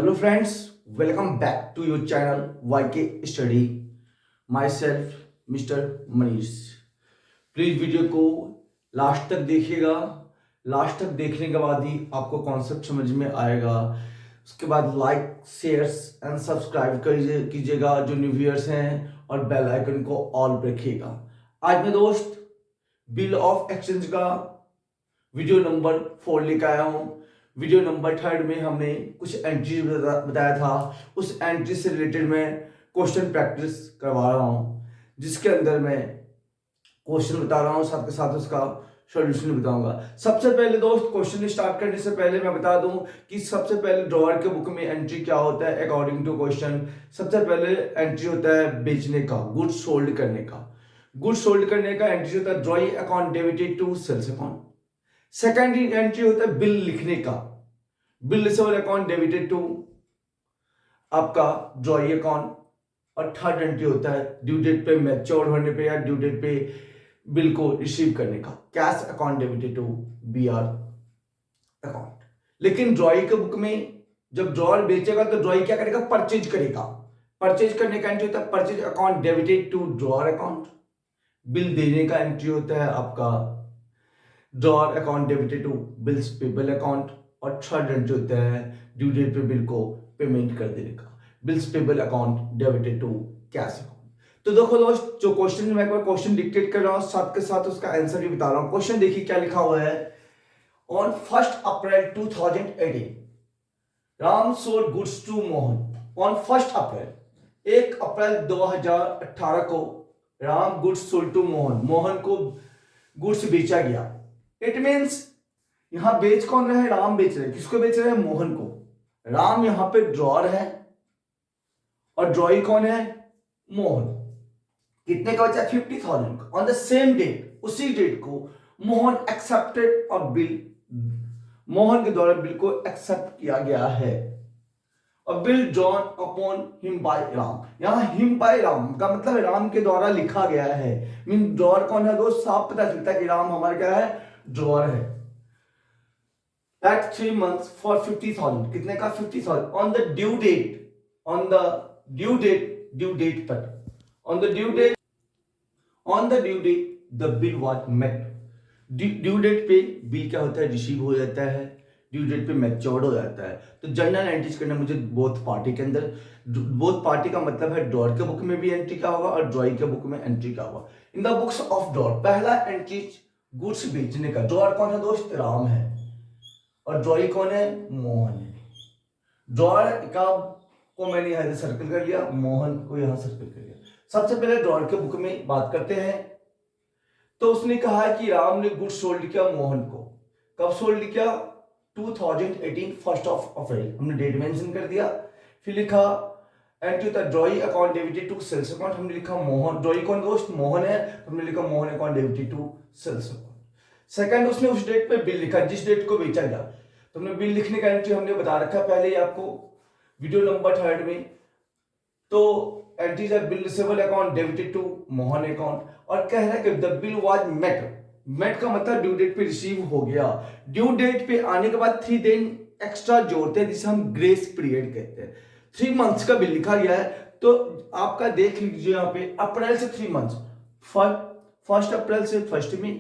Hello friends, welcome back to your channel YK Study. Myself Mr. Manish. Please video को last तक देखिएगा। Last तक देखने के बाद ही आपको कॉन्सेप्ट समझ में आएगा। उसके बाद लाइक शेयर्स एंड सब्सक्राइब कीजिएगा जो न्यू व्यूअर्स हैं, और बेल आइकन को ऑल पे रखिएगा। आज मैं दोस्त बिल ऑफ एक्सचेंज का वीडियो नंबर 4 लेकर आया हूँ। वीडियो नंबर 3 में हमने कुछ एंट्री बताया था। उस एंट्री से रिलेटेड मैं क्वेश्चन प्रैक्टिस करवा रहा हूँ, जिसके अंदर मैं क्वेश्चन बता रहा हूँ, साथ के साथ उसका सॉल्यूशन बताऊंगा। सबसे पहले दोस्त क्वेश्चन स्टार्ट करने से पहले मैं बता दूं कि सबसे पहले ड्रॉअर के बुक में एंट्री क्या होता है अकॉर्डिंग टू क्वेश्चन। सबसे पहले एंट्री होता है बेचने का, गुड्स सोल्ड करने का। गुड्स सोल्ड करने का एंट्री होता है drawee account debited to sales account. Second entry होता है बिल लिखने का, bill receivable account debited to आपका ड्रॉई अकाउंट। और थर्ड एंट्री होता है ड्यू डेट पे मैच्योर होने पे या ड्यू डेट पे बिल को रिसीव करने का, cash account debited to BR account. लेकिन ड्रॉई के बुक में जब ड्रॉअर बेचेगा तो ड्रॉई क्या करेगा, परचेज करेगा। परचेज करने का एंट्री होता है purchase account debited to drawer account. Bill देने का एंट्री होता है आपका drawer account debited to bills payable account. और थर्ड एंट्री होता है ड्यू डेट पे बिल को पेमेंट कर देने का, bills payable account debited to cash account. तो देखो दोस्त, जो क्वेश्चन मैं एक बार क्वेश्चन डिक्टेट कर रहा हूं, साथ के साथ उसका आंसर भी बता रहा हूं। क्वेश्चन देखिए क्या लिखा हुआ है। On 1 April 2018 Ram sold goods to Mohan. On 1 April 1 April 2018 को Ram goods sold to Mohan, Mohan को गुड्स बेचा गया। इट मीन्स यहां बेच कौन रहे, राम बेच रहे। किसको बेच रहे हैं, मोहन को। राम यहां पे ड्रॉअर है और ड्रॉई कौन है, मोहन। कितने का बचा, 50,000 का। ऑन द सेम डेट, उसी डेट को मोहन एक्सेप्टेड और बिल, मोहन के द्वारा बिल को एक्सेप्ट किया गया है। और bill drawn upon him by Ram, यहां हिम बाय राम का मतलब राम के द्वारा लिखा गया है। मीन ड्रॉअर कौन है दोस्त, साफ पता चलता है कि राम हमारा क्या है, ड्रॉअर है। At 3 months for 50,000, कितने का, 50,000। On the due date, on the due date, due date पर, on the due date, on the due date, the bill was met। Due date पे बिल क्या होता है, रिसीव हो जाता है। ड्यू डेट पे मैच्योर्ड हो जाता है। तो जनरल एंट्रीज करना मुझे बोथ पार्टी के अंदर, बोथ पार्टी का मतलब है ड्रॉअर के बुक में भी एंट्री क्या होगा और ड्रॉई के बुक में एंट्री क्या होगा। In the books of drawer, पहला एंट्री गुड्स बेचने का। ड्रॉअर कौन है दोस्त, राम है, और ड्रॉई कौन है, मोहन है। ड्रॉअर का को मैंने यहां सर्कल कर लिया, मोहन को यहां सर्कल कर लिया। सबसे पहले ड्रॉअर के बुक में बात करते हैं। तो उसने कहा कि राम ने गुड्स सोल्ड किया मोहन को। कब सोल्ड किया, 2018 1 अप्रैल, हमने डेट मेंशन कर दिया। फिर लिखा एंट्री होता है drawee account debited to sales account, हमने लिखा मोहन, ड्रॉई कौन दोस्त, मोहन है, हमने लिखा Mohan account debited to sales account. Second, उसने उस डेट पे बिल लिखा जिस डेट को बेचा गया। तो हमने बिल लिखने का एंट्री हमने बता रखा पहले ही आपको वीडियो नंबर 3 में। तो एंट्रीज है bill receivable account debited to Mohan account, और कह रहा है कि the bill was met. Met का मतलब ड्यू डेट पे रिसीव हो गया। ड्यू डेट पे आने के बाद 3 दिन एक्स्ट्रा जोड़ते हैं, जिसे हम ग्रेस पीरियड कहते हैं। 3 मंथ्स का बिल लिखा गया है। तो आपका देख लीजिए यहाँ पे अप्रैल से 3 मंथ्स, 1 अप्रैल से 1 मई,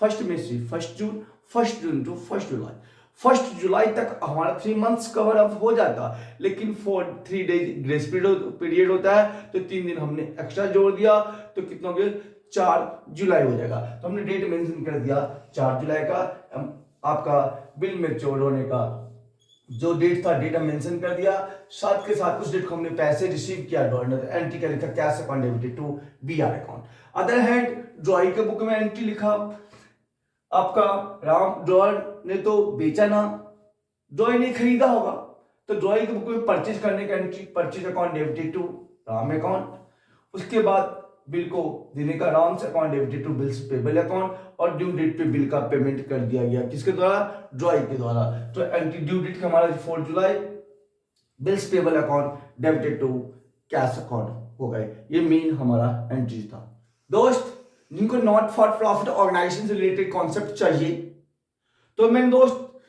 1 मई से 1 जून, 1 जून टू 1 जुलाई। 1 जुलाई तक हमारा 3 मंथ्स कवर अप हो जाता, लेकिन 3 डेज ग्रेस पीरियड होता है। तो 3 दिन हमने एक्स्ट्रा जोड़ दिया, तो कितना हो गया, 4 जुलाई हो जाएगा। तो हमने डेट मेंशन कर दिया 4 जुलाई का। आपका बिल मैच्योर होने का जो डेट था, डेट हम मेंशन कर दिया। साथ के साथ उस डेट को हमने पैसे रिसीव किया, एंट्री क्या लिखा, cash account debited to BR account. Other hand drawee के बुक में एंट्री लिखा आपका राम, ड्रॉअर ने तो बेचा ना, ड्रॉई ने खरीदा होगा। तो ड्रॉई के बुक में परचेज करने का entry, purchase account debited to Ram account. उसके बाद बिल को देने का, राम से account debited to bills payable account. और ड्यू डेट पे बिल का पेमेंट कर दिया गया, किसके द्वारा, ड्रॉई के द्वारा। तो एंट्री ड्यू डेट का हमारा 4 जुलाई, bills payable account debited to cash account हो गए। ये मेन हमारा एंट्री था दोस्त। जिनको नॉट फॉर प्रॉफिट ऑर्गेनाइजेशन से रिलेटेड कॉन्सेप्ट चाहिए, तो मैंने दोस्त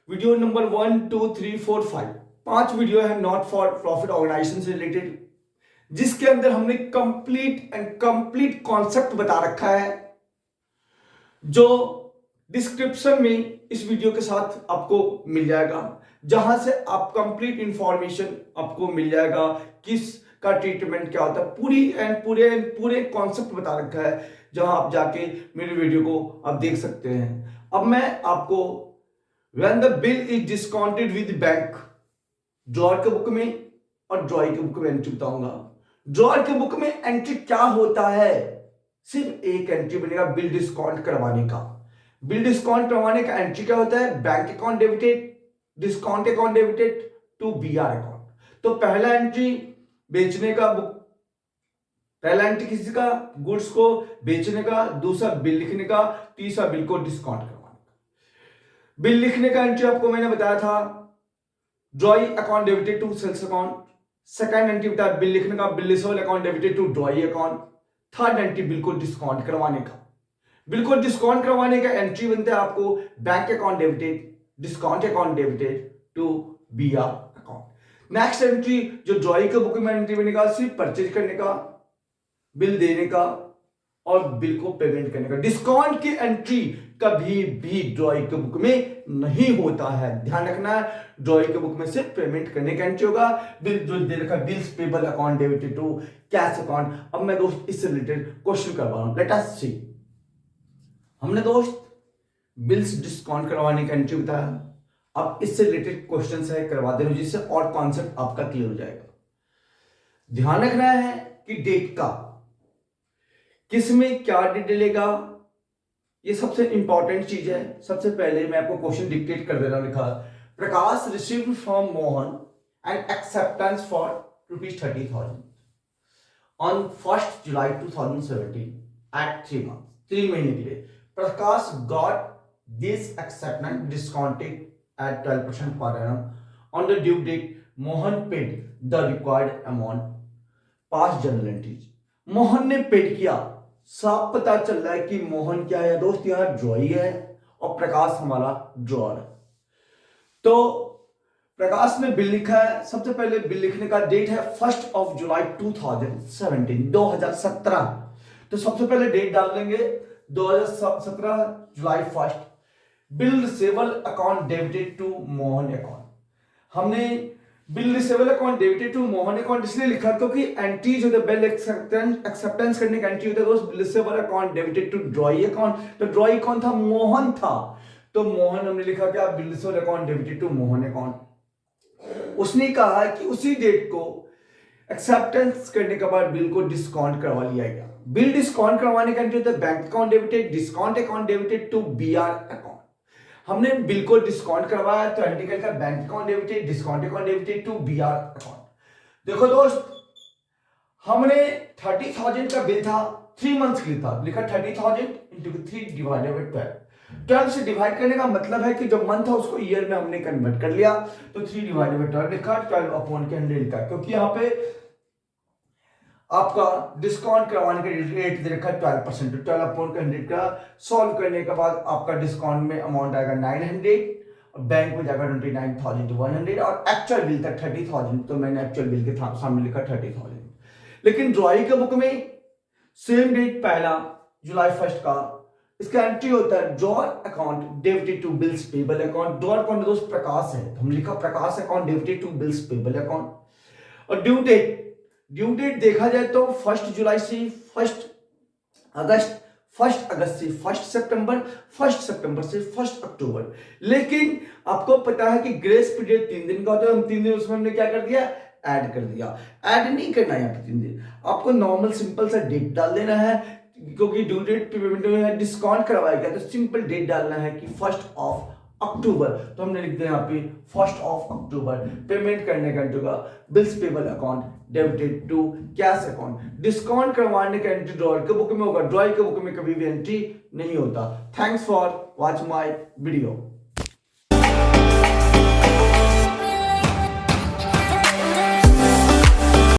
वीडियो नंबर 1 2 3 4 5 5 वीडियो है नॉट फॉर प्रॉफिट ऑर्गेनाइजेशन से रिलेटेड, जिसके अंदर हमने कंप्लीट कॉन्सेप्ट बता रखा है, जो डिस्क्रिप्शन में इस वीडियो के साथ आपको मिल जाएगा, जहां से आप कंप्लीट इंफॉर्मेशन आपको मिल जाएगा किस का ट्रीटमेंट क्या होता है, पूरे कॉन्सेप्ट बता रखा है, जहां आप जाके मेरे वीडियो को आप देख सकते हैं। अब मैं आपको when the bill is discounted with bank, drawer के बुक में और ड्रॉई के बुक में एंट्री बताऊंगा। ड्रॉअर के बुक में एंट्री क्या होता है, सिर्फ एक एंट्री बनेगा बिल डिस्काउंट करवाने का। बिल डिस्काउंट करवाने का एंट्री क्या होता है, bank account debited, discount account debited to BR account. तो पहला एंट्री बेचने का बुक, पहला एंट्री किसी का गुड्स को बेचने का, दूसरा बिल लिखने का, तीसरा बिल को डिस्काउंट करवाने का। बिल लिखने का एंट्री आपको मैंने बताया था drawee account debited to sales account. Second entry बताया बिल लिखने का, bill receivable account debited to drawee account. Third entry bill को डिस्काउंट करवाने का। बिल को डिस्काउंट करवाने का एंट्री बनता है आपको bank account debited, discount account debited to BR account. Next entry जो ड्रॉई के बुक में एंट्री बनेगा, सिर्फ परचेज करने का, बिल देने का और बिल को पेमेंट करने का। डिस्काउंट की एंट्री कभी भी ड्रॉई के बुक में नहीं होता है, ध्यान रखना है। ड्रॉई के बुक में सिर्फ पेमेंट करने का एंट्री होगा। बिल जो दे रखा है bills payable account debited to cash account. अब मैं दोस्त इससे रिलेटेड क्वेश्चन करवा रहा हूं, लेट अस सी। हमने दोस्त बिल्स डिस्काउंट करवाने का एंट्री बताया, अब इससे रिलेटेड क्वेश्चन है करवा दे रहा हूं, जिससे और कॉन्सेप्ट आपका क्लियर हो जाएगा। ध्यान रखना है कि डेट का किस में क्या डेट डलेगा, ये सबसे इंपॉर्टेंट चीज है। सबसे पहले मैं आपको क्वेश्चन डिक्टेट कर दे रहा हूं। लिखा Prakash received from Mohan and acceptance for ₹30,000 on 1 July 2017 at 3 months, 3 महीने के लिए। Prakash got this acceptance discounted at 12% per annum on the due date. Mohan paid the required amount, pass journal entries. Mohan ने पेड किया, साफ पता चल रहा है कि मोहन क्या है दोस्त, यहां ड्रॉई है और प्रकाश हमारा ड्रॉअर है। तो प्रकाश ने बिल लिखा है, सबसे पहले बिल लिखने का डेट है 1 जुलाई 2017। तो सबसे पहले डेट डाल देंगे 2017 जुलाई 1। Bill receivable account debited to Mohan account. हमने bill receivable account debited to Mohan account इसलिए लिखा क्योंकि एंट्री जो है बिल एक्सेप्टेंस करने का एंट्री होता है दोस्त bill receivable account debited to drawee account. तो ड्रॉई कौन था, मोहन था। तो मोहन हमने लिखा क्या, bill receivable account debited to Mohan account. उसने कहा कि उसी डेट को एक्सेप्टेंस करने के बाद बिल को डिस्काउंट करवा लिया गया। बिल डिस्काउंट करवाने का एंट्री होता है bank account debited, discount account debited to BR account. हमने बिल को डिस्काउंट करवाया तो एंट्री का bank account debited, discount account debited to BR account. देखो दोस्त, हमने 30,000 का बिल था, 3 months के लिए था, लिखा 30,000 इंटू 3 डिवाइडेड बाय 12। 12 से डिवाइड करने का मतलब है कि जो मंथ था उसको ईयर में हमने कन्वर्ट कर लिया, तो 3 डिवाइडेड बाय 12 लिखा, 12 अपॉन के 100 लिखा, क्योंकि यहाँ पे आपका डिस्काउंट करवाने का रेट दे रखा है 12%। 12 अपॉन का 100 का सॉल्व करने के बाद आपका डिस्काउंट में अमाउंट आएगा 900 और बैंक में जाएगा 29,100 और एक्चुअल बिल था 30,000। तो मैंने एक्चुअल बिल के सामने लिखा 30,000। लेकिन ड्रॉई के बुक में सेम डेट 1 जुलाई 1 का इसका एंट्री होता है drawer account debited to bills payable account. Drawer account दोस्त प्रकाश है, तो हम लिखा Prakash account debited to bills payable account. और ड्यू डेट देखा जाए तो 1 जुलाई से 1 अगस्त, 1 अगस्त से 1 सितंबर, 1 सितंबर से 1 अक्टूबर। लेकिन आपको पता है कि ग्रेस पीरियड 3 दिन का होता है, हम 3 दिन उसमें हमने क्या कर दिया, ऐड कर दिया। ऐड नहीं करना है यहाँ पे 3 दिन, आपको नॉर्मल सिंपल सा डेट डाल देना है, क्योंकि ड्यू डेट पेमेंट में डिस्काउंट करवाया गया तो सिंपल डेट डालना है कि 1 अक्टूबर। तो हमने लिख दिया यहाँ पे 1 अक्टूबर। पेमेंट करने का एंट्री का bills payable account debited to cash account. Discount करवाने का एंट्री ड्रॉअर के बुक में होगा, ड्रॉअर के बुक में कभी भी एंट्री नहीं होता। Thanks for watch my video.